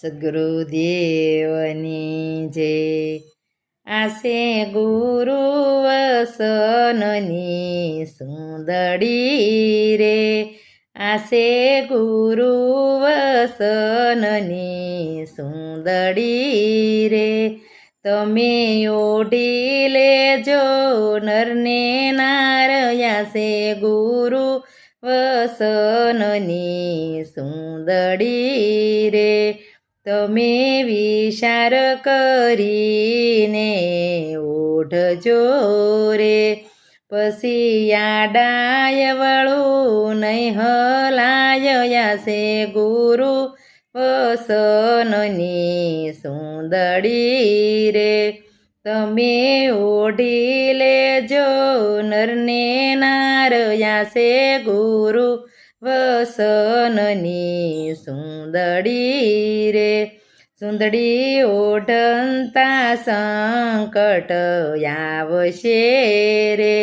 સદ્ગુરુદેવની જય. આસે ગુરુ વસનની સુંદડી રે, આસે ગુરુ વસનની સુંદડી રે. તમે ઓઢી લેજો નરને નાર, આસે ગુરુ વસનની સુંદડી રે. તમે વિચાર કરીને ઓઢજો રે, પછી આડાય વળું નહીં હલાય, આસે ગુરુ વસનની સુંદડી રે. તમે ઓઢી લેજો નરને નાર, આસે ગુરુ વસનની સુંદડી રે. સુંદડી ઓઢંતા સંકટ આવશે રે,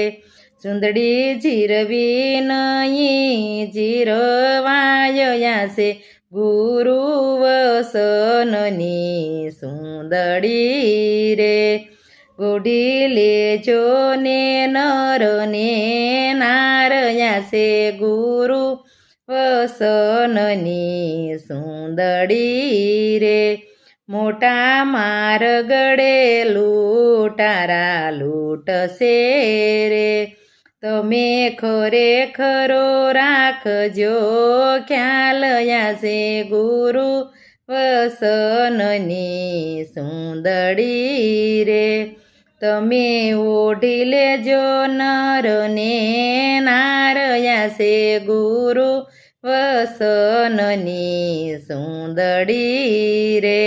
સુંદડી જીરવી નહીં જીરવાય, આસે ગુરુ વસનની સુંદડી રે. ગોડી લેજો ને નર ને નાર, આસે ગુરુ વસનની સુંદડી રે. મોટા મારગડે લૂંટારા લૂંટશે રે, તમે ખરેખરો રાખજો ખ્યાલ, આસે ગુરુ વસનની સુંદડી રે. તમે ઓઢી લેજો નર ને નાર, આસે ગુરુ વસનની સુંદડી રે.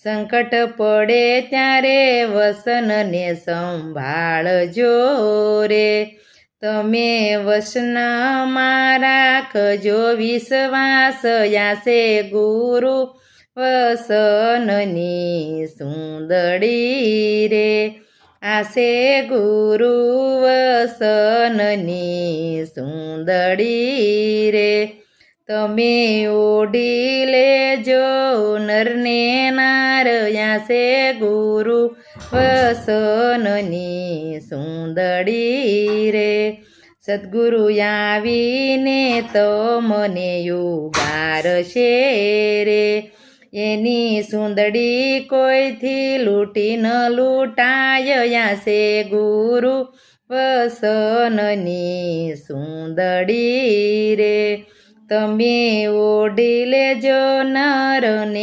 સંકટ પડે ત્યારે વસનને સંભાળજો રે, તમે વસનમાં રાખજો વિશ્વાસ, આસે ગુરુ વસનની સુંદડી રે. આસે ગુરુ વસનની સુંદડી રે. તમે ઓઢી લેજો નરને નાર, આસે ગુરુ વસનની સુંદડી રે. સદ્ગુરુ આવીને તમને ઉગારશે રે, એની સુંદડી કોઈથી લૂંટી ન લૂંટાય, આસે ગુરુ વસનની સુંદડી રે. તમે ઓઢી લેજો નર ને